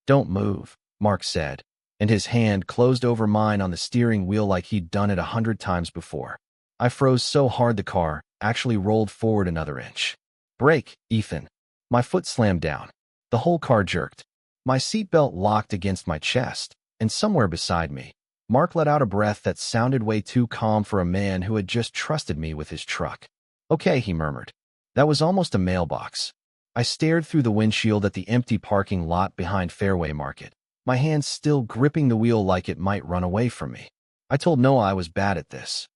Don't move, Mark said, and his hand closed over mine on the steering wheel like he'd done it 100 times before. I froze so hard the car actually rolled forward another inch. Brake, Ethan. My foot slammed down. The whole car jerked. My seatbelt locked against my chest, and somewhere beside me, Mark let out a breath that sounded way too calm for a man who had just trusted me with his truck. Okay, he murmured. That was almost a mailbox. I stared through the windshield at the empty parking lot behind Fairway Market, my hands still gripping the wheel like it might run away from me. I told Noah I was bad at this.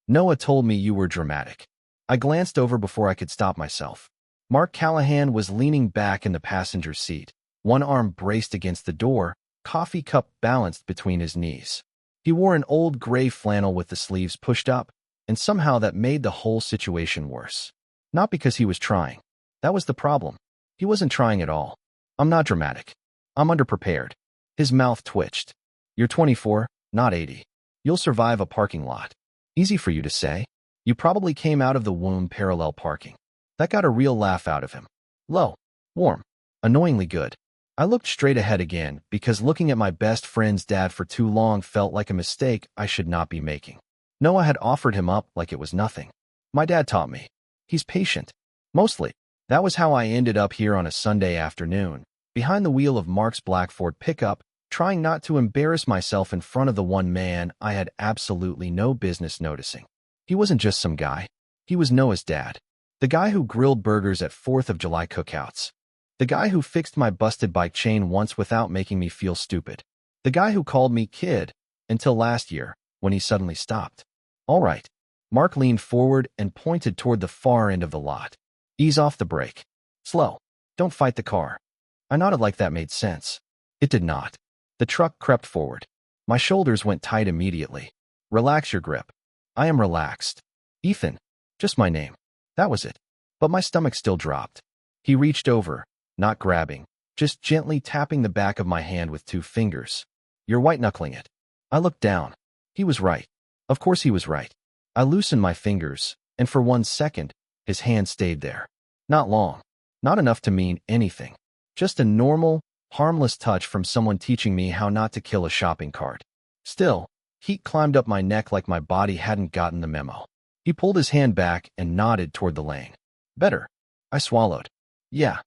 Noah told me you were dramatic. I glanced over before I could stop myself. Mark Callahan was leaning back in the passenger seat, one arm braced against the door, coffee cup balanced between his knees. He wore an old gray flannel with the sleeves pushed up, and somehow that made the whole situation worse. Not because he was trying. That was the problem. He wasn't trying at all. I'm not dramatic. I'm underprepared. His mouth twitched. You're 24, not 80. You'll survive a parking lot. Easy for you to say. You probably came out of the womb parallel parking. That got a real laugh out of him. Low. Warm. Annoyingly good. I looked straight ahead again because looking at my best friend's dad for too long felt like a mistake I should not be making. Noah had offered him up like it was nothing. My dad taught me. He's patient. Mostly. That was how I ended up here on a Sunday afternoon, behind the wheel of Mark's black Ford pickup, trying not to embarrass myself in front of the one man I had absolutely no business noticing. He wasn't just some guy. He was Noah's dad. The guy who grilled burgers at 4th of July cookouts. The guy who fixed my busted bike chain once without making me feel stupid. The guy who called me kid until last year, when he suddenly stopped. All right. Mark leaned forward and pointed toward the far end of the lot. Ease off the brake. Slow. Don't fight the car. I nodded like that made sense. It did not. The truck crept forward. My shoulders went tight immediately. Relax your grip. I am relaxed. Ethan. Just my name. That was it. But my stomach still dropped. He reached over, not grabbing, just gently tapping the back of my hand with 2 fingers. You're white-knuckling it. I looked down. He was right. Of course he was right. I loosened my fingers, and for 1 second, his hand stayed there. Not long. Not enough to mean anything. Just a normal, harmless touch from someone teaching me how not to kill a shopping cart. Still, heat climbed up my neck like my body hadn't gotten the memo. He pulled his hand back and nodded toward the lane. Better. I swallowed. Yeah.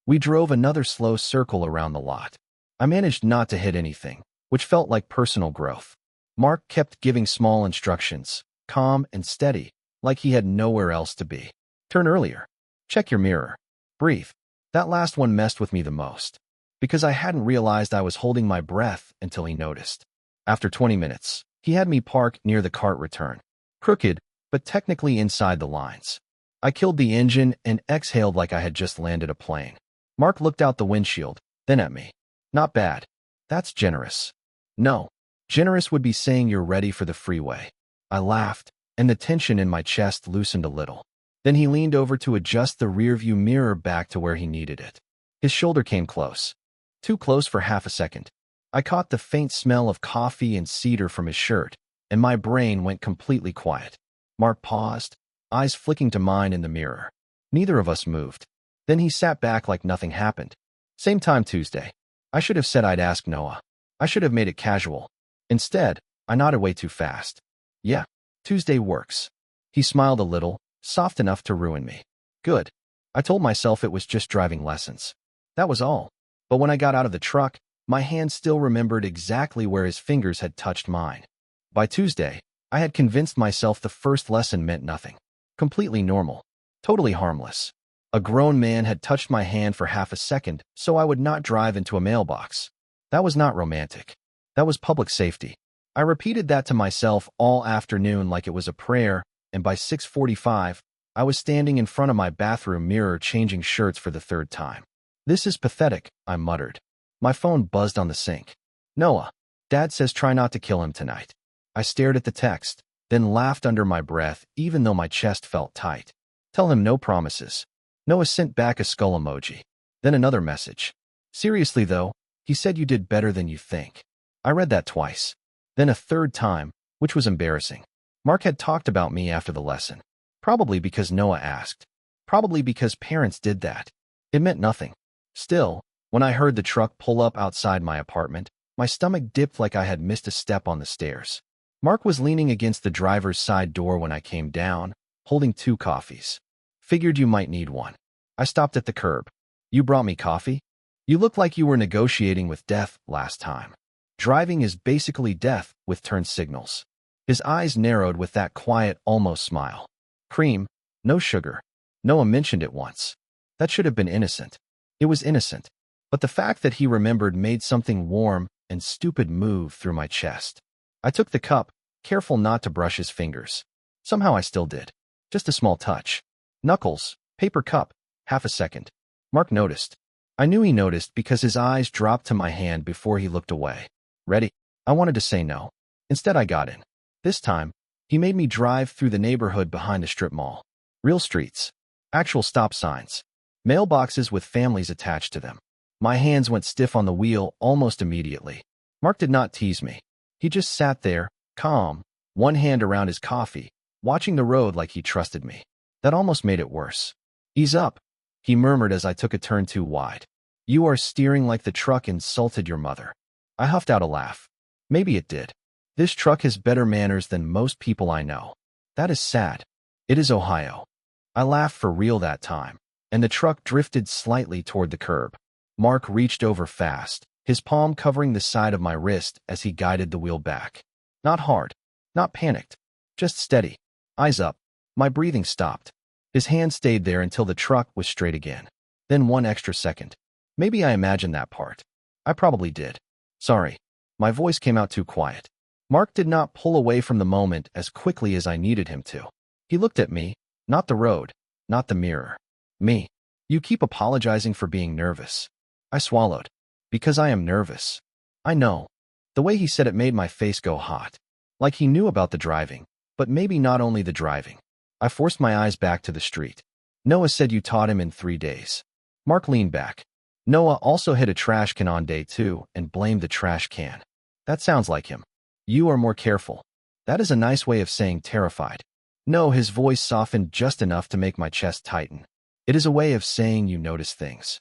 We drove another slow circle around the lot. I managed not to hit anything, which felt like personal growth. Mark kept giving small instructions, calm and steady, like he had nowhere else to be. Turn earlier. Check your mirror. Breathe. That last one messed with me the most, because I hadn't realized I was holding my breath until he noticed. After 20 minutes, he had me park near the cart return. Crooked, but technically inside the lines. I killed the engine and exhaled like I had just landed a plane. Mark looked out the windshield, then at me. Not bad. That's generous. No. Generous would be saying you're ready for the freeway. I laughed, and the tension in my chest loosened a little. Then he leaned over to adjust the rearview mirror back to where he needed it. His shoulder came close. Too close for half a second. I caught the faint smell of coffee and cedar from his shirt, and my brain went completely quiet. Mark paused, eyes flicking to mine in the mirror. Neither of us moved. Then he sat back like nothing happened. Same time Tuesday. I should have said I'd ask Noah. I should have made it casual. Instead, I nodded way too fast. Yeah, Tuesday works. He smiled a little, soft enough to ruin me. Good. I told myself it was just driving lessons. That was all. But when I got out of the truck, my hand still remembered exactly where his fingers had touched mine. By Tuesday, I had convinced myself the first lesson meant nothing. Completely normal. Totally harmless. A grown man had touched my hand for half a second, so I would not drive into a mailbox. That was not romantic. That was public safety. I repeated that to myself all afternoon like it was a prayer, and by 6:45, I was standing in front of my bathroom mirror changing shirts for the 3rd time. This is pathetic, I muttered. My phone buzzed on the sink. Noah. Dad says try not to kill him tonight. I stared at the text, then laughed under my breath even though my chest felt tight. Tell him no promises. Noah sent back a skull emoji. Then another message. Seriously though, he said you did better than you think. I read that twice. Then a 3rd time, which was embarrassing. Mark had talked about me after the lesson. Probably because Noah asked. Probably because parents did that. It meant nothing. Still, When I heard the truck pull up outside my apartment, my stomach dipped like I had missed a step on the stairs. Mark was leaning against the driver's side door when I came down, holding 2 coffees. Figured you might need one. I stopped at the curb. You brought me coffee? You look like you were negotiating with death last time. Driving is basically death with turn signals. His eyes narrowed with that quiet, almost smile. Cream, no sugar. Noah mentioned it once. That should have been innocent. It was innocent. But the fact that he remembered made something warm and stupid move through my chest. I took the cup, careful not to brush his fingers. Somehow I still did. Just a small touch. Knuckles, paper cup, half a second. Mark noticed. I knew he noticed because his eyes dropped to my hand before he looked away. Ready? I wanted to say no. Instead I got in. This time, he made me drive through the neighborhood behind the strip mall. Real streets. Actual stop signs. Mailboxes with families attached to them. My hands went stiff on the wheel almost immediately. Mark did not tease me. He just sat there, calm, one hand around his coffee, watching the road like he trusted me. That almost made it worse. Ease up, he murmured as I took a turn too wide. You are steering like the truck insulted your mother. I huffed out a laugh. Maybe it did. This truck has better manners than most people I know. That is sad. It is Ohio. I laughed for real that time, and the truck drifted slightly toward the curb. Mark reached over fast, his palm covering the side of my wrist as he guided the wheel back. Not hard, not panicked, just steady. Eyes up. My breathing stopped. His hand stayed there until the truck was straight again. Then 1 extra second. Maybe I imagined that part. I probably did. Sorry. My voice came out too quiet. Mark did not pull away from the moment as quickly as I needed him to. He looked at me, not the road, not the mirror. Me. You keep apologizing for being nervous. I swallowed. Because I am nervous. I know. The way he said it made my face go hot. Like he knew about the driving, but maybe not only the driving. I forced my eyes back to the street. Noah said you taught him in 3 days. Mark leaned back. Noah also hit a trash can on day 2 and blamed the trash can. That sounds like him. You are more careful. That is a nice way of saying terrified. No, his voice softened just enough to make my chest tighten. It is a way of saying you notice things.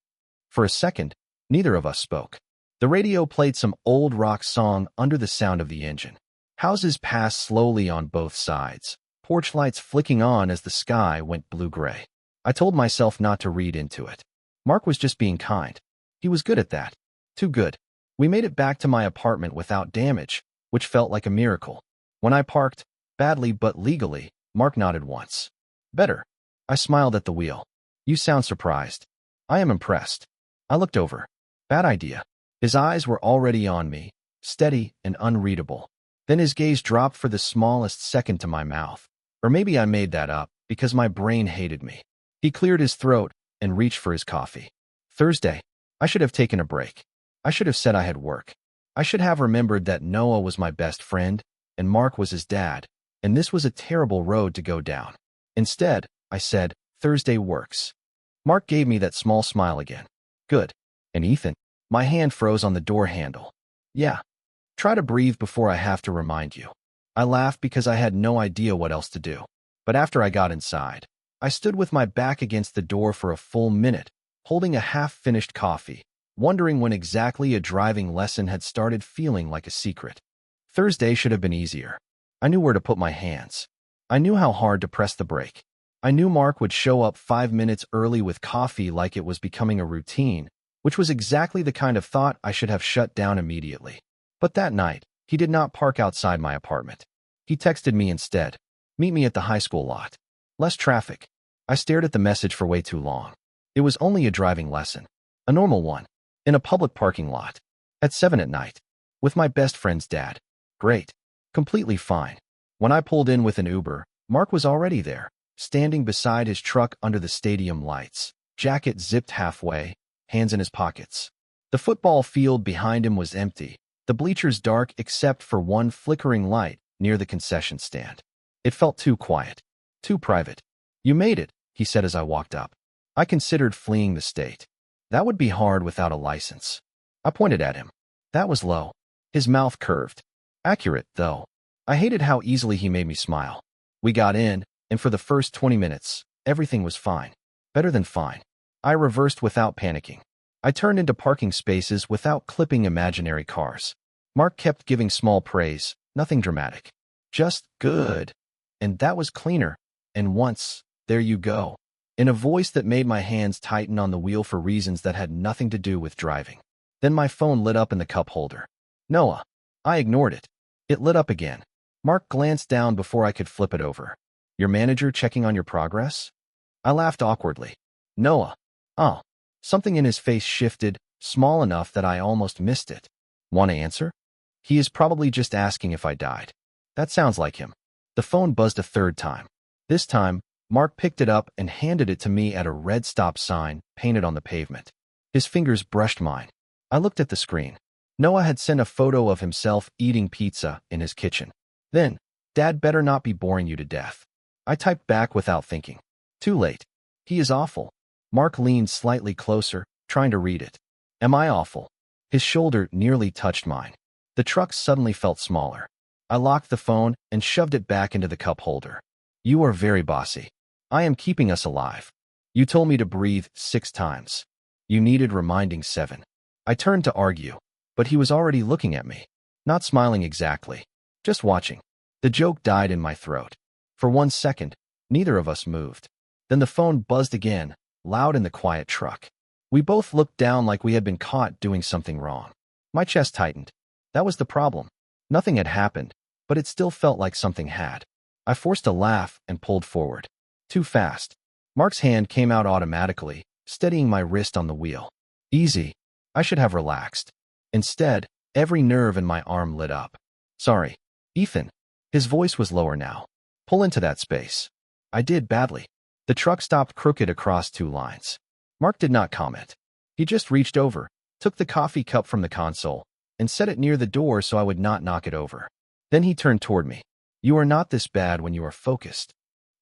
For a second, neither of us spoke. The radio played some old rock song under the sound of the engine. Houses passed slowly on both sides, porch lights flicking on as the sky went blue-gray. I told myself not to read into it. Mark was just being kind. He was good at that. Too good. We made it back to my apartment without damage, which felt like a miracle. When I parked, badly but legally, Mark nodded once. Better. I smiled at the wheel. You sound surprised. I am impressed. I looked over. Bad idea. His eyes were already on me, steady and unreadable. Then his gaze dropped for the smallest second to my mouth. Or maybe I made that up, because my brain hated me. He cleared his throat and reached for his coffee. Thursday. I should have taken a break. I should have said I had work. I should have remembered that Noah was my best friend, and Mark was his dad, and this was a terrible road to go down. Instead, I said, Thursday works. Mark gave me that small smile again. Good. And Ethan? My hand froze on the door handle. Yeah. Try to breathe before I have to remind you. I laughed because I had no idea what else to do. But after I got inside, I stood with my back against the door for a full minute, holding a half-finished coffee, wondering when exactly a driving lesson had started feeling like a secret. Thursday should have been easier. I knew where to put my hands. I knew how hard to press the brake. I knew Mark would show up 5 minutes early with coffee like it was becoming a routine, which was exactly the kind of thought I should have shut down immediately. But that night, he did not park outside my apartment. He texted me instead. Meet me at the high school lot. Less traffic. I stared at the message for way too long. It was only a driving lesson. A normal one. In a public parking lot. At 7 at night. With my best friend's dad. Great. Completely fine. When I pulled in with an Uber, Mark was already there, standing beside his truck under the stadium lights, jacket zipped halfway, hands in his pockets. The football field behind him was empty, the bleachers dark except for one flickering light near the concession stand. It felt too quiet, too private. You made it, he said as I walked up. I considered fleeing the state. That would be hard without a license. I pointed at him. That was low. His mouth curved. Accurate, though. I hated how easily he made me smile. We got in, and for the first 20 minutes, everything was fine. Better than fine. I reversed without panicking. I turned into parking spaces without clipping imaginary cars. Mark kept giving small praise, nothing dramatic. Just good. And that was cleaner. And once, there you go. In a voice that made my hands tighten on the wheel for reasons that had nothing to do with driving. Then my phone lit up in the cup holder. Noah. I ignored it. It lit up again. Mark glanced down before I could flip it over. Your manager checking on your progress? I laughed awkwardly. Noah. Oh. Something in his face shifted, small enough that I almost missed it. Want to answer? He is probably just asking if I died. That sounds like him. The phone buzzed a third time. This time, Mark picked it up and handed it to me at a red stop sign painted on the pavement. His fingers brushed mine. I looked at the screen. Noah had sent a photo of himself eating pizza in his kitchen. Then, Dad better not be boring you to death. I typed back without thinking. Too late. He is awful. Mark leaned slightly closer, trying to read it. Am I awful? His shoulder nearly touched mine. The truck suddenly felt smaller. I locked the phone and shoved it back into the cup holder. You are very bossy. I am keeping us alive. You told me to breathe 6 times. You needed reminding 7. I turned to argue, but he was already looking at me. Not smiling exactly. Just watching. The joke died in my throat. For 1 second, neither of us moved. Then the phone buzzed again, loud in the quiet truck. We both looked down like we had been caught doing something wrong. My chest tightened. That was the problem. Nothing had happened, but it still felt like something had. I forced a laugh and pulled forward. Too fast. Mark's hand came out automatically, steadying my wrist on the wheel. Easy. I should have relaxed. Instead, every nerve in my arm lit up. Sorry. Ethan. His voice was lower now. Pull into that space. I did badly. The truck stopped crooked across 2 lines. Mark did not comment. He just reached over, took the coffee cup from the console, and set it near the door so I would not knock it over. Then he turned toward me. You are not this bad when you are focused.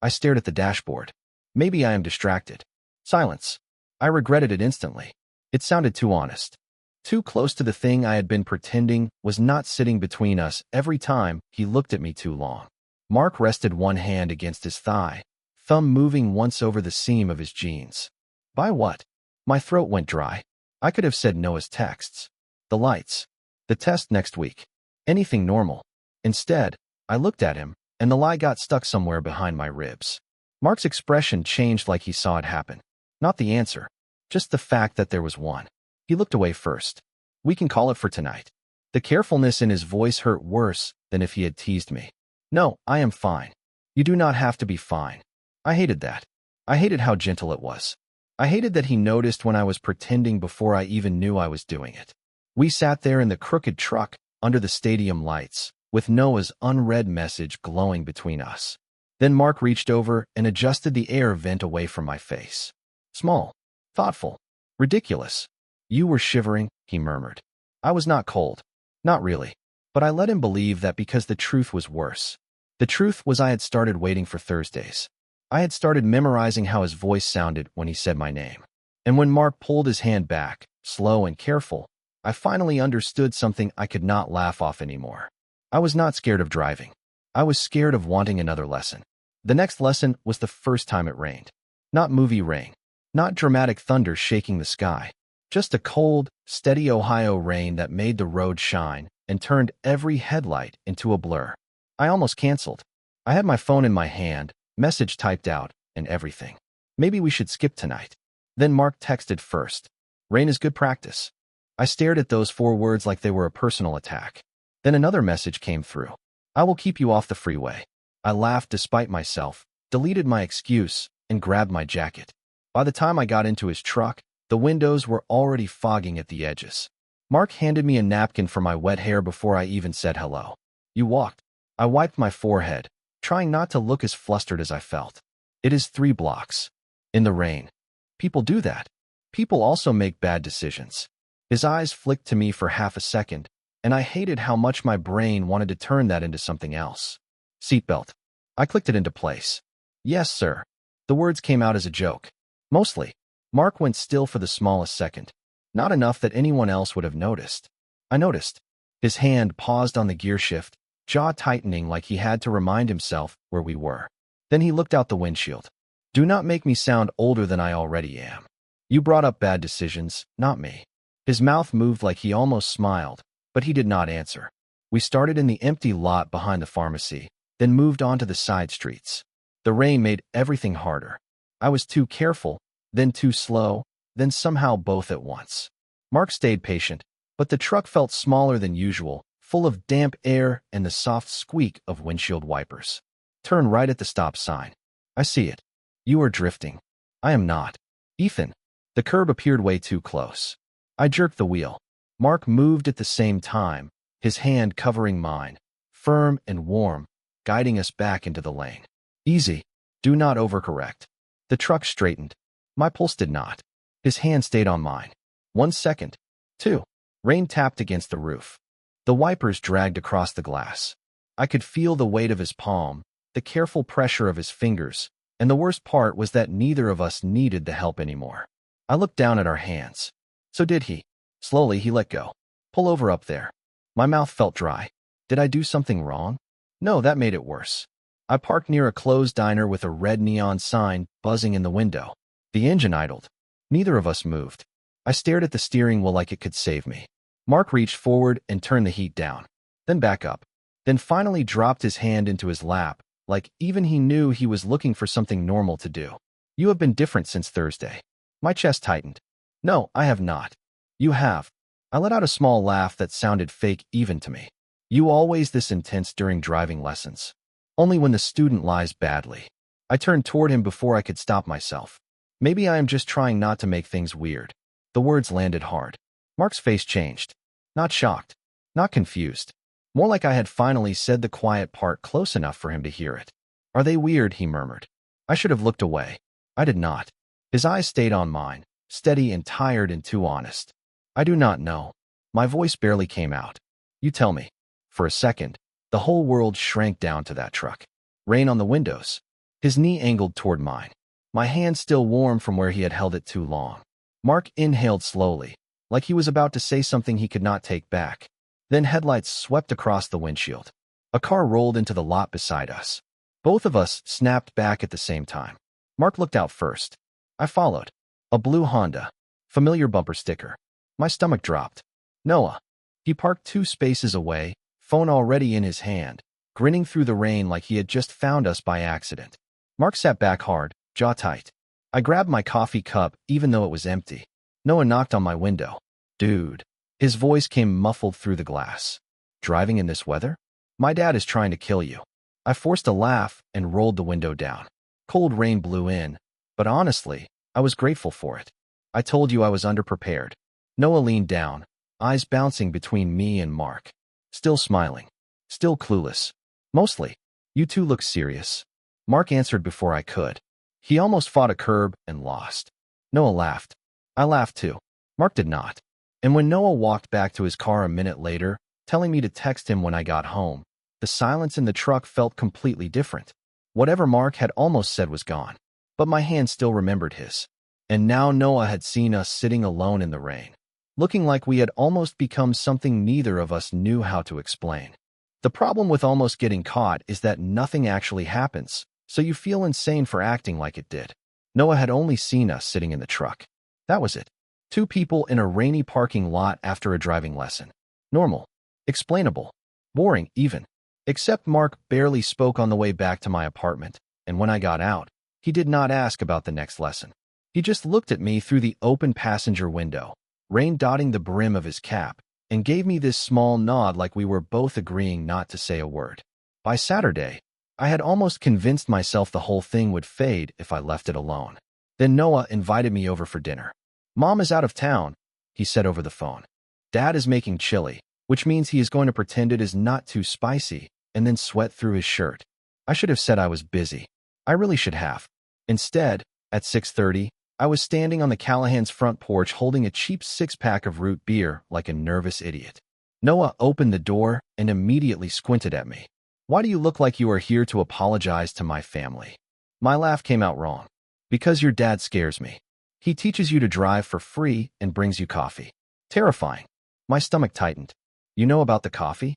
I stared at the dashboard. Maybe I am distracted. Silence. I regretted it instantly. It sounded too honest. Too close to the thing I had been pretending was not sitting between us every time he looked at me too long. Mark rested one hand against his thigh, thumb moving once over the seam of his jeans. By what? My throat went dry. I could have said Noah's texts. The lights. The test next week. Anything normal. Instead, I looked at him, and the lie got stuck somewhere behind my ribs. Mark's expression changed like he saw it happen. Not the answer. Just the fact that there was one. He looked away first. We can call it for tonight. The carefulness in his voice hurt worse than if he had teased me. No, I am fine. You do not have to be fine. I hated that. I hated how gentle it was. I hated that he noticed when I was pretending before I even knew I was doing it. We sat there in the crooked truck, under the stadium lights, with Noah's unread message glowing between us. Then Mark reached over and adjusted the air vent away from my face. Small. Thoughtful. Ridiculous. You were shivering, he murmured. I was not cold. Not really. But I let him believe that because the truth was worse. The truth was I had started waiting for Thursdays. I had started memorizing how his voice sounded when he said my name. And when Mark pulled his hand back, slow and careful, I finally understood something I could not laugh off anymore. I was not scared of driving. I was scared of wanting another lesson. The next lesson was the first time it rained. Not movie rain. Not dramatic thunder shaking the sky. Just a cold, steady Ohio rain that made the road shine and turned every headlight into a blur. I almost canceled. I had my phone in my hand, message typed out, and everything. Maybe we should skip tonight. Then Mark texted first. Rain is good practice. I stared at those 4 words like they were a personal attack. Then another message came through. I will keep you off the freeway. I laughed despite myself, deleted my excuse, and grabbed my jacket. By the time I got into his truck, the windows were already fogging at the edges. Mark handed me a napkin for my wet hair before I even said hello. You walked. I wiped my forehead, trying not to look as flustered as I felt. It is 3 blocks. In the rain. People do that. People also make bad decisions. His eyes flicked to me for half a second, and I hated how much my brain wanted to turn that into something else. Seatbelt. I clicked it into place. Yes, sir. The words came out as a joke. Mostly. Mark went still for the smallest second. Not enough that anyone else would have noticed. I noticed. His hand paused on the gear shift, jaw tightening like he had to remind himself where we were. Then he looked out the windshield. Do not make me sound older than I already am. You brought up bad decisions, not me. His mouth moved like he almost smiled, but he did not answer. We started in the empty lot behind the pharmacy, then moved on to the side streets. The rain made everything harder. I was too careful, then too slow, then somehow both at once. Mark stayed patient, but the truck felt smaller than usual, full of damp air and the soft squeak of windshield wipers. Turn right at the stop sign. I see it. You are drifting. I am not. Ethan. The curb appeared way too close. I jerked the wheel. Mark moved at the same time, his hand covering mine, firm and warm, guiding us back into the lane. Easy. Do not overcorrect. The truck straightened. My pulse did not. His hand stayed on mine. 1 second. 2. Rain tapped against the roof. The wipers dragged across the glass. I could feel the weight of his palm, the careful pressure of his fingers, and the worst part was that neither of us needed the help anymore. I looked down at our hands. So did he. Slowly, he let go. Pull over up there. My mouth felt dry. Did I do something wrong? No, that made it worse. I parked near a closed diner with a red neon sign buzzing in the window. The engine idled. Neither of us moved. I stared at the steering wheel like it could save me. Mark reached forward and turned the heat down, then back up, then finally dropped his hand into his lap, like even he knew he was looking for something normal to do. You have been different since Thursday. My chest tightened. No, I have not. You have. I let out a small laugh that sounded fake even to me. You always this intense during driving lessons. Only when the student lies badly. I turned toward him before I could stop myself. Maybe I am just trying not to make things weird. The words landed hard. Mark's face changed. Not shocked. Not confused. More like I had finally said the quiet part close enough for him to hear it. Are they weird? He murmured. I should have looked away. I did not. His eyes stayed on mine, steady and tired and too honest. I do not know. My voice barely came out. You tell me. For a second, the whole world shrank down to that truck. Rain on the windows. His knee angled toward mine. My hand still warm from where he had held it too long. Mark inhaled slowly, like he was about to say something he could not take back. Then headlights swept across the windshield. A car rolled into the lot beside us. Both of us snapped back at the same time. Mark looked out first. I followed. A blue Honda. Familiar bumper sticker. My stomach dropped. Noah. He parked 2 spaces away, phone already in his hand, grinning through the rain like he had just found us by accident. Mark sat back hard, jaw tight. I grabbed my coffee cup even though it was empty. Noah knocked on my window. Dude. His voice came muffled through the glass. Driving in this weather? My dad is trying to kill you. I forced a laugh and rolled the window down. Cold rain blew in, but honestly, I was grateful for it. I told you I was underprepared. Noah leaned down, eyes bouncing between me and Mark. Still smiling. Still clueless. Mostly. You two look serious. Mark answered before I could. He almost fought a curb and lost. Noah laughed. I laughed too. Mark did not. And when Noah walked back to his car a minute later, telling me to text him when I got home, the silence in the truck felt completely different. Whatever Mark had almost said was gone, but my hand still remembered his. And now Noah had seen us sitting alone in the rain, looking like we had almost become something neither of us knew how to explain. The problem with almost getting caught is that nothing actually happens, so you feel insane for acting like it did. Noah had only seen us sitting in the truck. That was it. 2 people in a rainy parking lot after a driving lesson. Normal. Explainable. Boring, even. Except Mark barely spoke on the way back to my apartment, and when I got out, he did not ask about the next lesson. He just looked at me through the open passenger window, rain dotting the brim of his cap, and gave me this small nod like we were both agreeing not to say a word. By Saturday, I had almost convinced myself the whole thing would fade if I left it alone. Then Noah invited me over for dinner. Mom is out of town, he said over the phone. Dad is making chili, which means he is going to pretend it is not too spicy, and then sweat through his shirt. I should have said I was busy. I really should have. Instead, at 6:30, I was standing on the Callahan's front porch holding a cheap 6-pack of root beer like a nervous idiot. Noah opened the door and immediately squinted at me. Why do you look like you are here to apologize to my family? My laugh came out wrong. Because your dad scares me. He teaches you to drive for free and brings you coffee. Terrifying. My stomach tightened. You know about the coffee?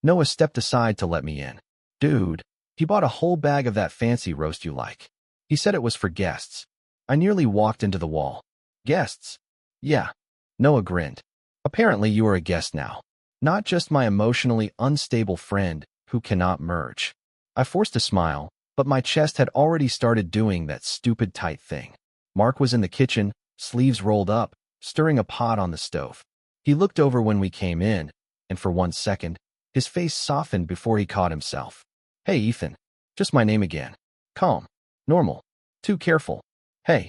Noah stepped aside to let me in. Dude, he bought a whole bag of that fancy roast you like. He said it was for guests. I nearly walked into the wall. Guests? Yeah. Noah grinned. Apparently you are a guest now. Not just my emotionally unstable friend who cannot merge. I forced a smile, but my chest had already started doing that stupid tight thing. Mark was in the kitchen, sleeves rolled up, stirring a pot on the stove. He looked over when we came in, and for 1 second, his face softened before he caught himself. Hey, Ethan. Just my name again. Calm. Normal. Too careful. Hey.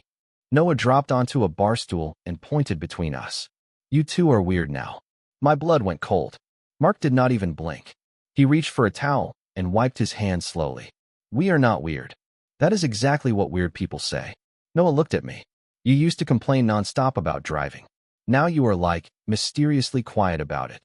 Noah dropped onto a bar stool and pointed between us. You two are weird now. My blood went cold. Mark did not even blink. He reached for a towel and wiped his hands slowly. We are not weird. That is exactly what weird people say. Noah looked at me. You used to complain nonstop about driving. Now you are like, mysteriously quiet about it.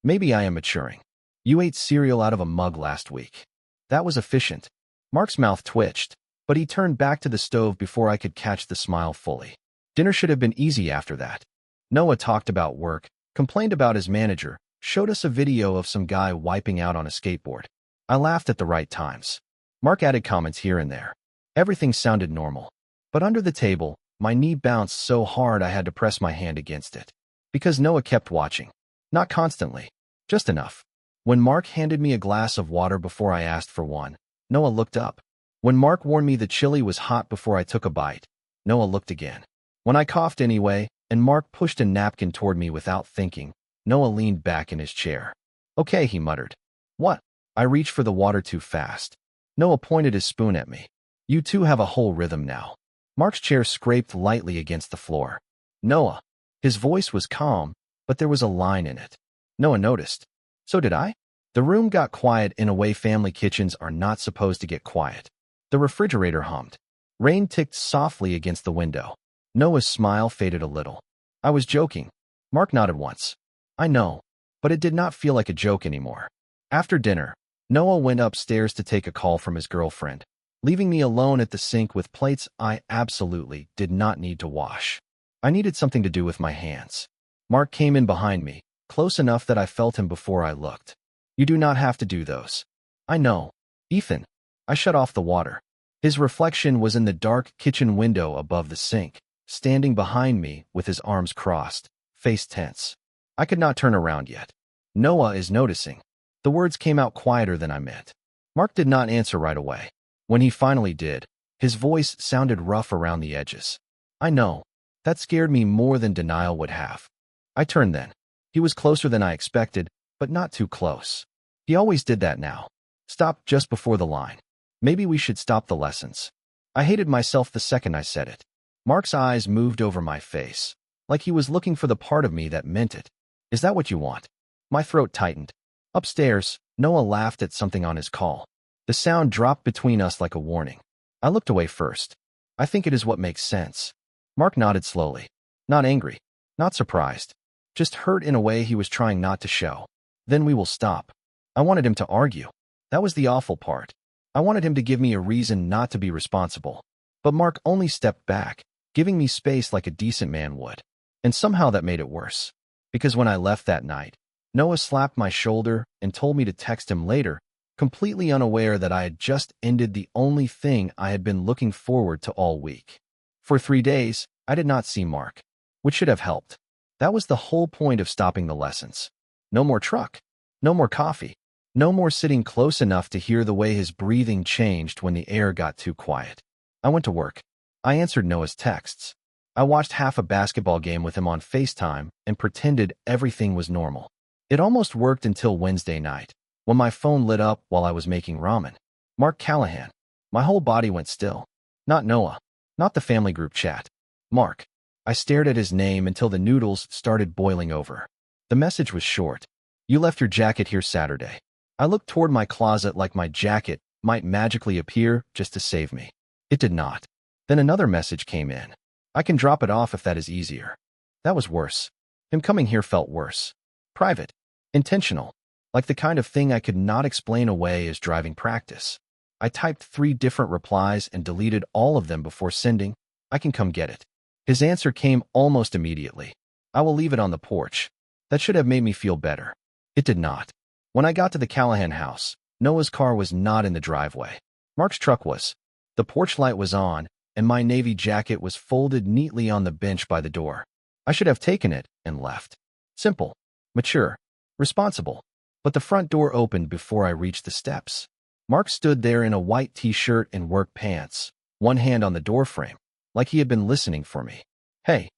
Maybe I am maturing. You ate cereal out of a mug last week. That was efficient. Mark's mouth twitched, but he turned back to the stove before I could catch the smile fully. Dinner should have been easy after that. Noah talked about work, complained about his manager, showed us a video of some guy wiping out on a skateboard. I laughed at the right times. Mark added comments here and there. Everything sounded normal. But under the table, my knee bounced so hard I had to press my hand against it. Because Noah kept watching. Not constantly. Just enough. When Mark handed me a glass of water before I asked for one, Noah looked up. When Mark warned me the chili was hot before I took a bite, Noah looked again. When I coughed anyway, and Mark pushed a napkin toward me without thinking, Noah leaned back in his chair. Okay, he muttered. What? I reached for the water too fast. Noah pointed his spoon at me. You two have a whole rhythm now. Mark's chair scraped lightly against the floor. Noah. His voice was calm, but there was a line in it. Noah noticed. So did I? The room got quiet in a way family kitchens are not supposed to get quiet. The refrigerator hummed. Rain ticked softly against the window. Noah's smile faded a little. I was joking. Mark nodded once. I know, but it did not feel like a joke anymore. After dinner, Noah went upstairs to take a call from his girlfriend, leaving me alone at the sink with plates I absolutely did not need to wash. I needed something to do with my hands. Mark came in behind me, close enough that I felt him before I looked. You do not have to do those. I know. Ethan. I shut off the water. His reflection was in the dark kitchen window above the sink, standing behind me with his arms crossed, face tense. I could not turn around yet. Noah is noticing. The words came out quieter than I meant. Mark did not answer right away. When he finally did, his voice sounded rough around the edges. I know. That scared me more than denial would have. I turned then. He was closer than I expected, but not too close. He always did that now. Stopped just before the line. Maybe we should stop the lessons. I hated myself the second I said it. Mark's eyes moved over my face, like he was looking for the part of me that meant it. Is that what you want? My throat tightened. Upstairs, Noah laughed at something on his call. The sound dropped between us like a warning. I looked away first. I think it is what makes sense. Mark nodded slowly. Not angry. Not surprised. Just hurt in a way he was trying not to show. Then we will stop. I wanted him to argue. That was the awful part. I wanted him to give me a reason not to be responsible. But Mark only stepped back, giving me space like a decent man would. And somehow that made it worse. Because when I left that night, Noah slapped my shoulder and told me to text him later, completely unaware that I had just ended the only thing I had been looking forward to all week. For 3 days, I did not see Mark, which should have helped. That was the whole point of stopping the lessons. No more truck. No more coffee. No more sitting close enough to hear the way his breathing changed when the air got too quiet. I went to work. I answered Noah's texts. I watched half a basketball game with him on FaceTime and pretended everything was normal. It almost worked until Wednesday night, when my phone lit up while I was making ramen. Mark Callahan. My whole body went still. Not Noah. Not the family group chat. Mark. I stared at his name until the noodles started boiling over. The message was short. You left your jacket here Saturday. I looked toward my closet like my jacket might magically appear just to save me. It did not. Then another message came in. I can drop it off if that is easier. That was worse. Him coming here felt worse. Private. Intentional. Like the kind of thing I could not explain away as driving practice. I typed 3 different replies and deleted all of them before sending. I can come get it. His answer came almost immediately. I will leave it on the porch. That should have made me feel better. It did not. When I got to the Callahan house, Noah's car was not in the driveway. Mark's truck was. The porch light was on, and my navy jacket was folded neatly on the bench by the door. I should have taken it and left. Simple, mature, responsible. But the front door opened before I reached the steps. Mark stood there in a white t-shirt and work pants, one hand on the doorframe, like he had been listening for me. Hey.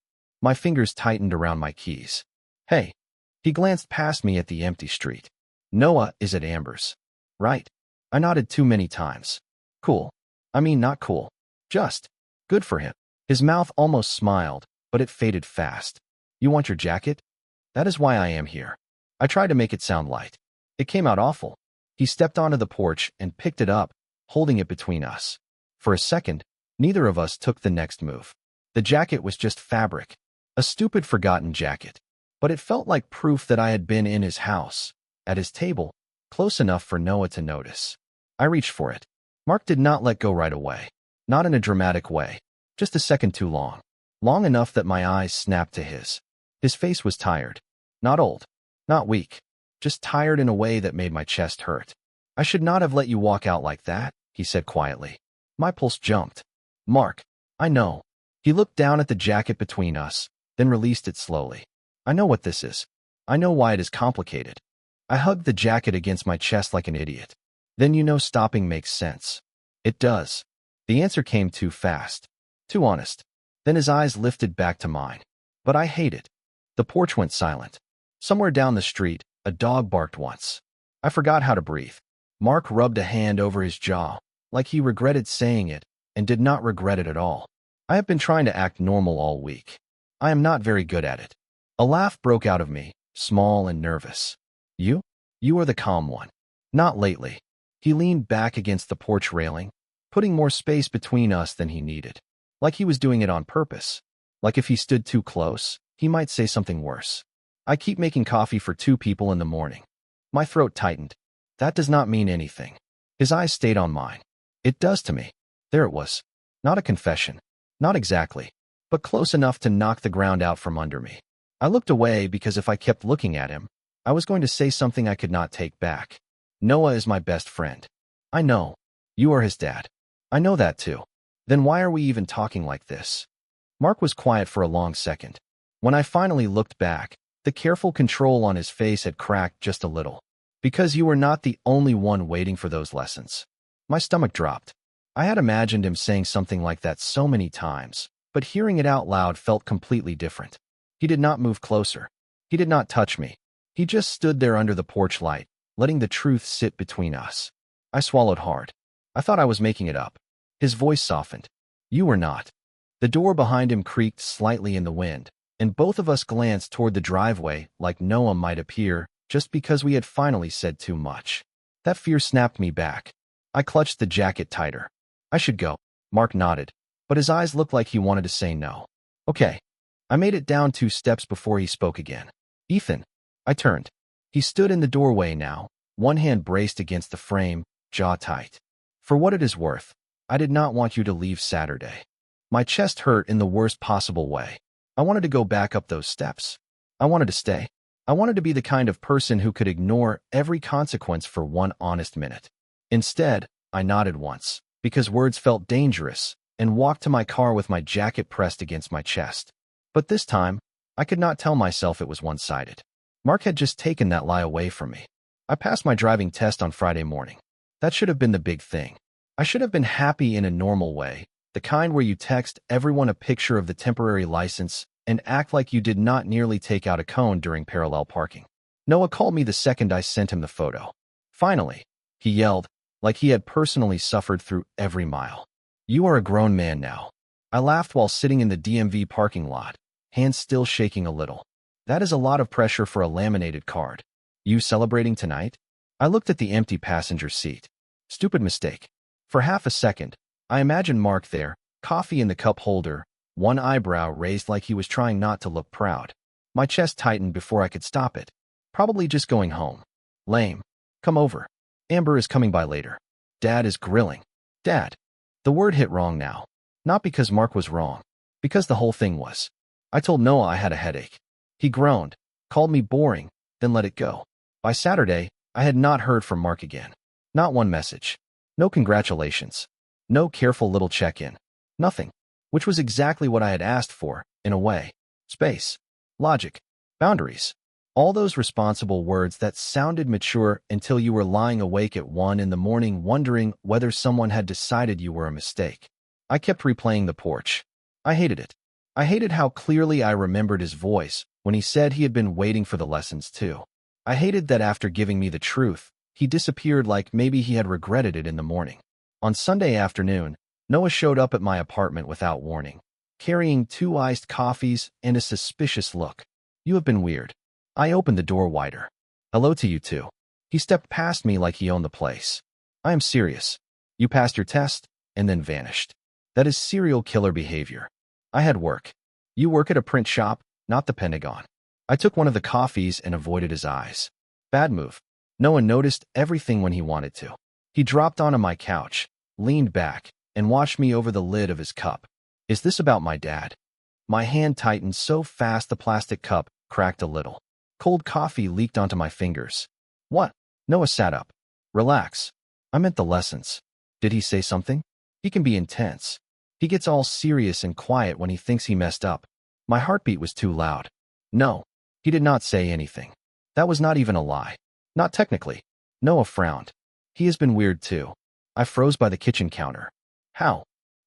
My fingers tightened around my keys. Hey. He glanced past me at the empty street. Noah is at Amber's. Right. I nodded too many times. Cool. I mean, not cool. Just good for him. His mouth almost smiled, but it faded fast. You want your jacket? That is why I am here. I tried to make it sound light. It came out awful. He stepped onto the porch and picked it up, holding it between us. For a second, neither of us took the next move. The jacket was just fabric. A stupid forgotten jacket. But it felt like proof that I had been in his house, at his table, close enough for Noah to notice. I reached for it. Mark did not let go right away. Not in a dramatic way. Just a second too long. Long enough that my eyes snapped to his. His face was tired. Not old. Not weak. Just tired in a way that made my chest hurt. I should not have let you walk out like that, he said quietly. My pulse jumped. Mark, I know. He looked down at the jacket between us, then released it slowly. I know what this is. I know why it is complicated. I hugged the jacket against my chest like an idiot. Then you know stopping makes sense. It does. The answer came too fast. Too honest. Then his eyes lifted back to mine. But I hate it. The porch went silent. Somewhere down the street, a dog barked once. I forgot how to breathe. Mark rubbed a hand over his jaw, like he regretted saying it, and did not regret it at all. I have been trying to act normal all week. I am not very good at it. A laugh broke out of me, small and nervous. You? You are the calm one. Not lately. He leaned back against the porch railing, putting more space between us than he needed. Like he was doing it on purpose. Like if he stood too close, he might say something worse. I keep making coffee for 2 people in the morning. My throat tightened. That does not mean anything. His eyes stayed on mine. It does to me. There it was. Not a confession. Not exactly. But close enough to knock the ground out from under me. I looked away because if I kept looking at him, I was going to say something I could not take back. Noah is my best friend. I know. You are his dad. I know that too. Then why are we even talking like this? Mark was quiet for a long second. When I finally looked back, the careful control on his face had cracked just a little. Because you were not the only one waiting for those lessons. My stomach dropped. I had imagined him saying something like that so many times, but hearing it out loud felt completely different. He did not move closer. He did not touch me. He just stood there under the porch light, letting the truth sit between us. I swallowed hard. I thought I was making it up. His voice softened. You were not. The door behind him creaked slightly in the wind, and both of us glanced toward the driveway like Noah might appear just because we had finally said too much. That fear snapped me back. I clutched the jacket tighter. I should go. Mark nodded, but his eyes looked like he wanted to say no. Okay. I made it down 2 steps before he spoke again. Ethan. I turned. He stood in the doorway now, one hand braced against the frame, jaw tight. For what it is worth, I did not want you to leave Saturday. My chest hurt in the worst possible way. I wanted to go back up those steps. I wanted to stay. I wanted to be the kind of person who could ignore every consequence for one honest minute. Instead, I nodded once, because words felt dangerous, and walked to my car with my jacket pressed against my chest. But this time, I could not tell myself it was one-sided. Mark had just taken that lie away from me. I passed my driving test on Friday morning. That should have been the big thing. I should have been happy in a normal way, the kind where you text everyone a picture of the temporary license and act like you did not nearly take out a cone during parallel parking. Noah called me the second I sent him the photo. Finally, he yelled, like he had personally suffered through every mile. You are a grown man now. I laughed while sitting in the DMV parking lot, hands still shaking a little. That is a lot of pressure for a laminated card. You celebrating tonight? I looked at the empty passenger seat. Stupid mistake. For half a second, I imagined Mark there, coffee in the cup holder, one eyebrow raised like he was trying not to look proud. My chest tightened before I could stop it. Probably just going home. Lame. Come over. Amber is coming by later. Dad is grilling. Dad. The word hit wrong now. Not because Mark was wrong. Because the whole thing was. I told Noah I had a headache. He groaned, called me boring, then let it go. By Saturday, I had not heard from Mark again. Not one message. No congratulations. No careful little check-in. Nothing. Which was exactly what I had asked for, in a way. Space. Logic. Boundaries. All those responsible words that sounded mature until you were lying awake at 1 in the morning wondering whether someone had decided you were a mistake. I kept replaying the porch. I hated it. I hated how clearly I remembered his voice when he said he had been waiting for the lessons too. I hated that after giving me the truth, he disappeared like maybe he had regretted it in the morning. On Sunday afternoon, Noah showed up at my apartment without warning, carrying 2 iced coffees and a suspicious look. You have been weird. I opened the door wider. Hello to you too. He stepped past me like he owned the place. I am serious. You passed your test, and then vanished. That is serial killer behavior. I had work. You work at a print shop, not the Pentagon. I took one of the coffees and avoided his eyes. Bad move. Noah noticed everything when he wanted to. He dropped onto my couch, leaned back, and watched me over the lid of his cup. Is this about my dad? My hand tightened so fast the plastic cup cracked a little. Cold coffee leaked onto my fingers. What? Noah sat up. Relax. I meant the lessons. Did he say something? He can be intense. He gets all serious and quiet when he thinks he messed up. My heartbeat was too loud. No. He did not say anything. That was not even a lie. Not technically. Noah frowned. He has been weird too. I froze by the kitchen counter. How?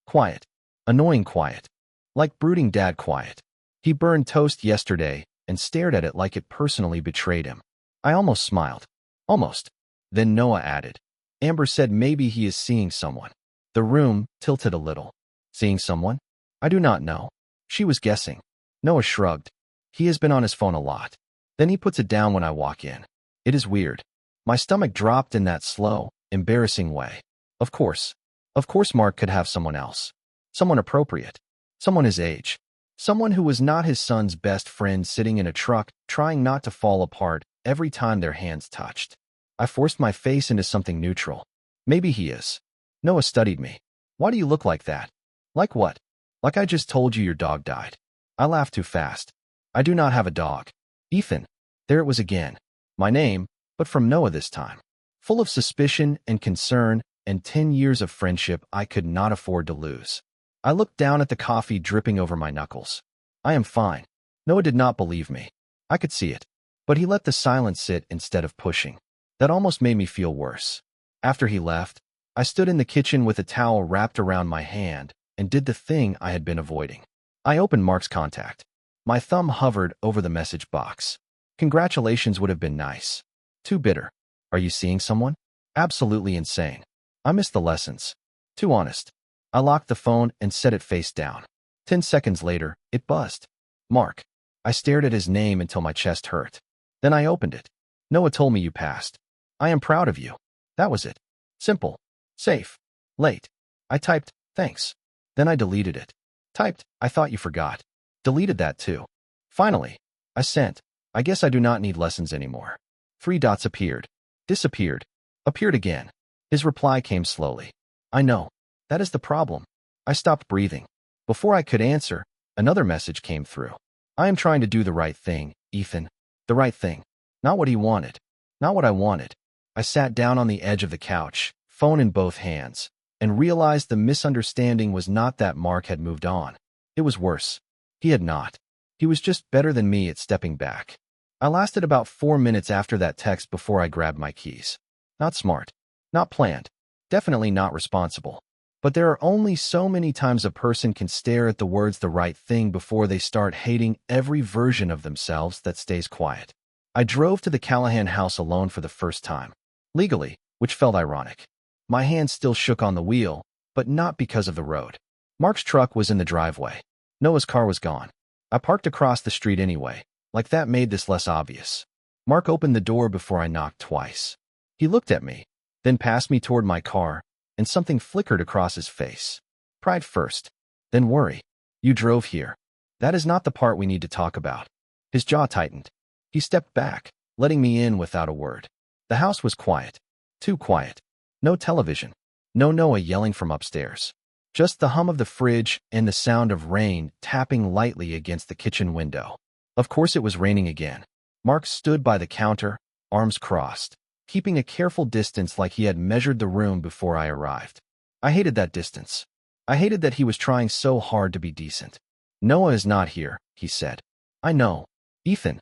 Quiet. Annoying quiet. Like brooding dad quiet. He burned toast yesterday and stared at it like it personally betrayed him. I almost smiled. Almost. Then Noah added. Amber said maybe he is seeing someone. The room tilted a little. Seeing someone? I do not know. She was guessing. Noah shrugged. He has been on his phone a lot. Then he puts it down when I walk in. It is weird. My stomach dropped in that slow, embarrassing way. Of course. Of course Mark could have someone else. Someone appropriate. Someone his age. Someone who was not his son's best friend sitting in a truck trying not to fall apart every time their hands touched. I forced my face into something neutral. Maybe he is. Noah studied me. Why do you look like that? Like what? Like I just told you your dog died. I laughed too fast. I do not have a dog. Ethan. There it was again. My name, but from Noah this time. Full of suspicion and concern and 10 years of friendship I could not afford to lose. I looked down at the coffee dripping over my knuckles. I am fine. Noah did not believe me. I could see it. But he let the silence sit instead of pushing. That almost made me feel worse. After he left, I stood in the kitchen with a towel wrapped around my hand and did the thing I had been avoiding. I opened Mark's contact. My thumb hovered over the message box. Congratulations would have been nice. Too bitter. Are you seeing someone? Absolutely insane. I missed the lessons. Too honest. I locked the phone and set it face down. 10 seconds later, it buzzed. Mark. I stared at his name until my chest hurt. Then I opened it. Noah told me you passed. I am proud of you. That was it. Simple. Safe. Late. I typed, thanks. Then I deleted it. Typed, I thought you forgot. Deleted that too. Finally. I sent. I guess I do not need lessons anymore. 3 dots appeared. Disappeared. Appeared again. His reply came slowly. I know. That is the problem. I stopped breathing. Before I could answer, another message came through. I am trying to do the right thing, Ethan. The right thing. Not what he wanted. Not what I wanted. I sat down on the edge of the couch, phone in both hands, and realized the misunderstanding was not that Mark had moved on. It was worse. He had not. He was just better than me at stepping back. I lasted about 4 minutes after that text before I grabbed my keys. Not smart. Not planned. Definitely not responsible. But there are only so many times a person can stare at the words the right thing before they start hating every version of themselves that stays quiet. I drove to the Callahan house alone for the first time. Legally, which felt ironic. My hands still shook on the wheel, but not because of the road. Mark's truck was in the driveway. Noah's car was gone. I parked across the street anyway, like that made this less obvious. Mark opened the door before I knocked twice. He looked at me, then passed me toward my car, and something flickered across his face. Pride first, then worry. You drove here. That is not the part we need to talk about. His jaw tightened. He stepped back, letting me in without a word. The house was quiet. Too quiet. No television. No Noah yelling from upstairs. Just the hum of the fridge and the sound of rain tapping lightly against the kitchen window. Of course it was raining again. Mark stood by the counter, arms crossed, keeping a careful distance like he had measured the room before I arrived. I hated that distance. I hated that he was trying so hard to be decent. Noah is not here, he said. I know. Ethan.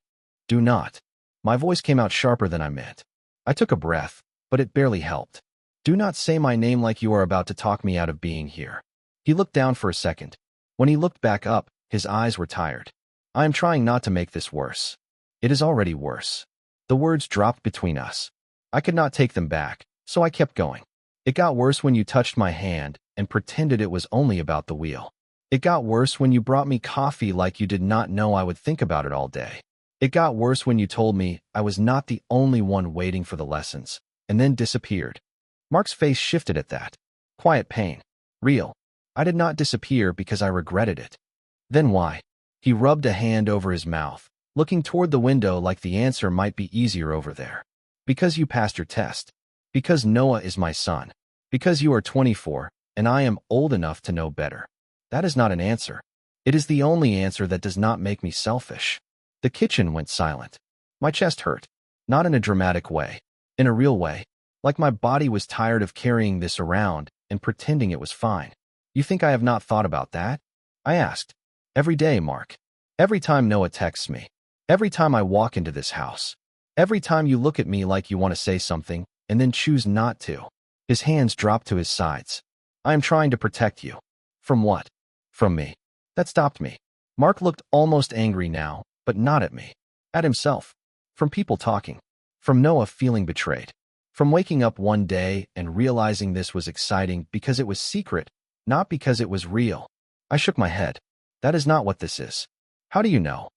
Do not. My voice came out sharper than I meant. I took a breath, but it barely helped. Do not say my name like you are about to talk me out of being here. He looked down for a second. When he looked back up, his eyes were tired. I am trying not to make this worse. It is already worse. The words dropped between us. I could not take them back, so I kept going. It got worse when you touched my hand and pretended it was only about the wheel. It got worse when you brought me coffee like you did not know I would think about it all day. It got worse when you told me I was not the only one waiting for the lessons, and then disappeared. Mark's face shifted at that. Quiet pain. Real. I did not disappear because I regretted it. Then why? He rubbed a hand over his mouth, looking toward the window like the answer might be easier over there. Because you passed your test. Because Noah is my son. Because you are 24, and I am old enough to know better. That is not an answer. It is the only answer that does not make me selfish. The kitchen went silent. My chest hurt. Not in a dramatic way. In a real way. Like my body was tired of carrying this around and pretending it was fine. You think I have not thought about that? I asked. Every day, Mark. Every time Noah texts me. Every time I walk into this house. Every time you look at me like you want to say something and then choose not to. His hands dropped to his sides. I am trying to protect you. From what? From me. That stopped me. Mark looked almost angry now, but not at me. At himself. From people talking. From Noah feeling betrayed. From waking up one day and realizing this was exciting because it was secret, not because it was real. I shook my head. That is not what this is. How do you know?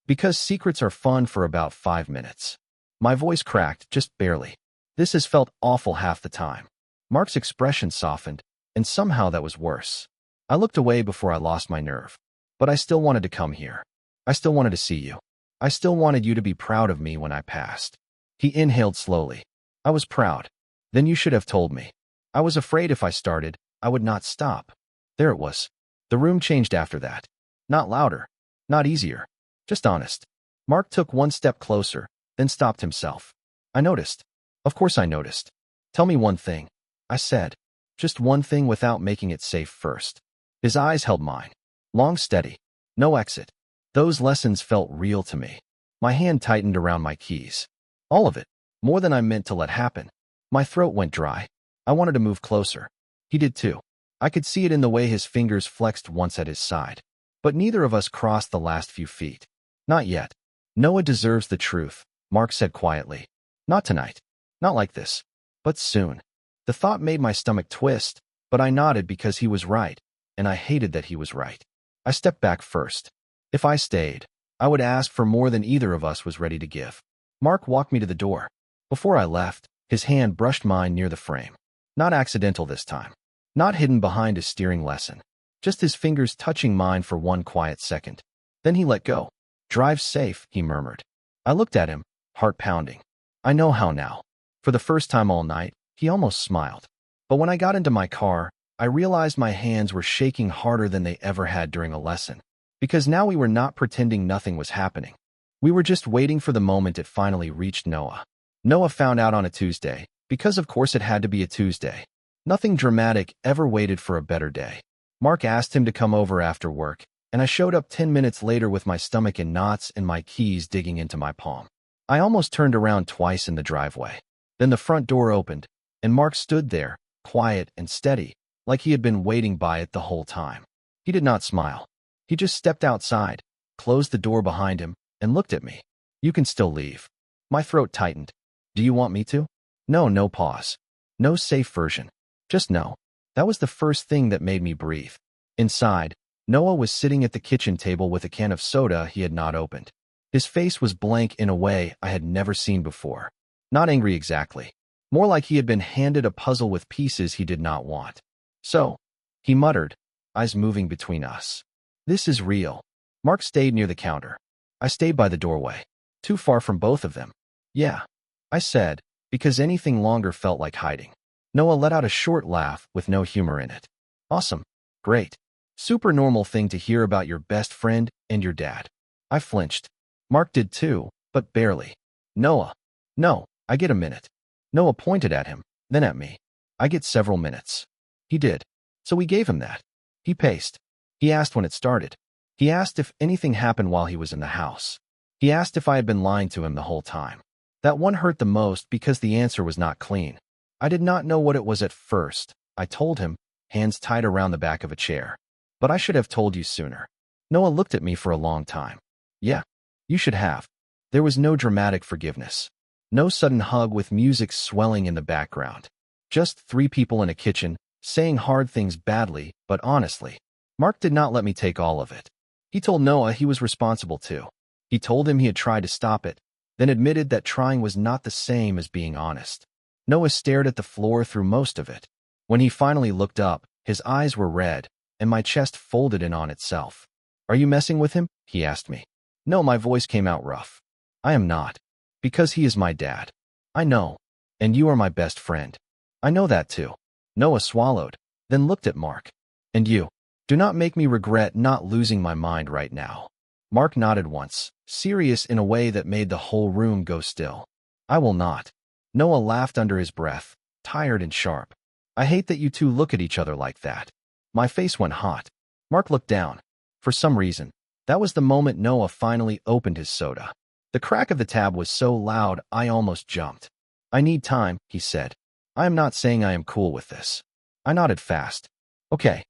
Because secrets are fun for about 5 minutes. My voice cracked, just barely. This has felt awful half the time. Mark's expression softened, and somehow that was worse. I looked away before I lost my nerve. But I still wanted to come here. I still wanted to see you. I still wanted you to be proud of me when I passed. He inhaled slowly. I was proud. Then you should have told me. I was afraid if I started, I would not stop. There it was. The room changed after that. Not louder. Not easier. Just honest. Mark took one step closer, then stopped himself. I noticed. Of course I noticed. Tell me one thing. I said. Just one thing without making it safe first. His eyes held mine. Long, steady. No exit. Those lessons felt real to me. My hand tightened around my keys. All of it. More than I meant to let happen. My throat went dry. I wanted to move closer. He did too. I could see it in the way his fingers flexed once at his side. But neither of us crossed the last few feet. Not yet. Noah deserves the truth, Mark said quietly. Not tonight. Not like this. But soon. The thought made my stomach twist, but I nodded because he was right, and I hated that he was right. I stepped back first. If I stayed, I would ask for more than either of us was ready to give. Mark walked me to the door. Before I left, his hand brushed mine near the frame. Not accidental this time. Not hidden behind a steering lesson. Just his fingers touching mine for one quiet second. Then he let go. Drive safe, he murmured. I looked at him, heart pounding. I know how now. For the first time all night, he almost smiled. But when I got into my car, I realized my hands were shaking harder than they ever had during a lesson. Because now we were not pretending nothing was happening. We were just waiting for the moment it finally reached Noah. Noah found out on a Tuesday, because of course it had to be a Tuesday. Nothing dramatic ever waited for a better day. Mark asked him to come over after work, and I showed up 10 minutes later with my stomach in knots and my keys digging into my palm. I almost turned around twice in the driveway. Then the front door opened, and Mark stood there, quiet and steady, like he had been waiting by it the whole time. He did not smile. He just stepped outside, closed the door behind him, and looked at me. You can still leave. My throat tightened. Do you want me to? No pause. No safe version. Just no. That was the first thing that made me breathe. Inside, Noah was sitting at the kitchen table with a can of soda he had not opened. His face was blank in a way I had never seen before. Not angry exactly. More like he had been handed a puzzle with pieces he did not want. So, he muttered, eyes moving between us. This is real. Mark stayed near the counter. I stayed by the doorway. Too far from both of them. Yeah, I said, because anything longer felt like hiding. Noah let out a short laugh with no humor in it. Awesome. Great. Super normal thing to hear about your best friend and your dad. I flinched. Mark did too, but barely. Noah. No, I get a minute. Noah pointed at him, then at me. I get several minutes. He did. So we gave him that. He paced. He asked when it started. He asked if anything happened while he was in the house. He asked if I had been lying to him the whole time. That one hurt the most because the answer was not clean. I did not know what it was at first. I told him, hands tied around the back of a chair. But I should have told you sooner. Noah looked at me for a long time. Yeah, you should have. There was no dramatic forgiveness. No sudden hug with music swelling in the background. Just three people in a kitchen, saying hard things badly, but honestly. Mark did not let me take all of it. He told Noah he was responsible too. He told him he had tried to stop it, then admitted that trying was not the same as being honest. Noah stared at the floor through most of it. When he finally looked up, his eyes were red, and my chest folded in on itself. Are you messing with him? He asked me. No, my voice came out rough. I am not. Because he is my dad. I know. And you are my best friend. I know that too. Noah swallowed, then looked at Mark. And you? Do not make me regret not losing my mind right now. Mark nodded once, serious in a way that made the whole room go still. I will not. Noah laughed under his breath, tired and sharp. I hate that you two look at each other like that. My face went hot. Mark looked down. For some reason, that was the moment Noah finally opened his soda. The crack of the tab was so loud I almost jumped. I need time, he said. I am not saying I am cool with this. I nodded fast. Okay.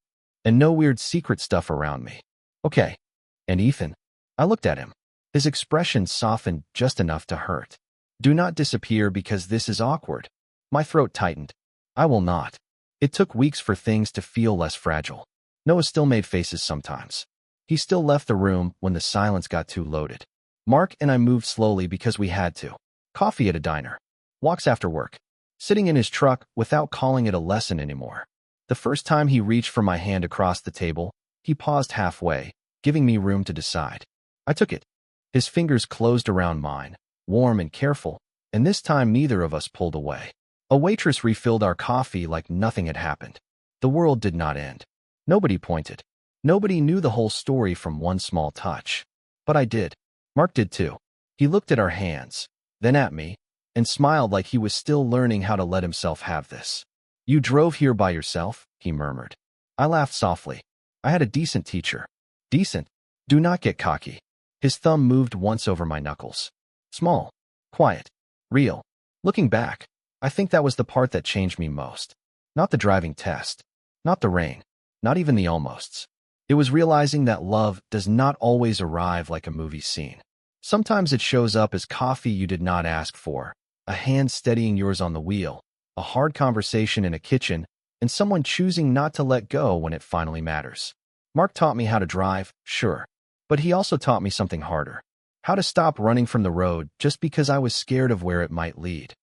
And no weird secret stuff around me. Okay. And Ethan? I looked at him. His expression softened just enough to hurt. Do not disappear because this is awkward. My throat tightened. I will not. It took weeks for things to feel less fragile. Noah still made faces sometimes. He still left the room when the silence got too loaded. Mark and I moved slowly because we had to. Coffee at a diner. Walks after work. Sitting in his truck without calling it a lesson anymore. The first time he reached for my hand across the table, he paused halfway, giving me room to decide. I took it. His fingers closed around mine, warm and careful, and this time neither of us pulled away. A waitress refilled our coffee like nothing had happened. The world did not end. Nobody pointed. Nobody knew the whole story from one small touch. But I did. Mark did too. He looked at our hands, then at me, and smiled like he was still learning how to let himself have this. You drove here by yourself, he murmured. I laughed softly. I had a decent teacher. Decent. Do not get cocky. His thumb moved once over my knuckles. Small. Quiet. Real. Looking back, I think that was the part that changed me most. Not the driving test. Not the rain. Not even the almosts. It was realizing that love does not always arrive like a movie scene. Sometimes it shows up as coffee you did not ask for, a hand steadying yours on the wheel, a hard conversation in a kitchen, and someone choosing not to let go when it finally matters. Mark taught me how to drive, sure, but he also taught me something harder. How to stop running from the road just because I was scared of where it might lead.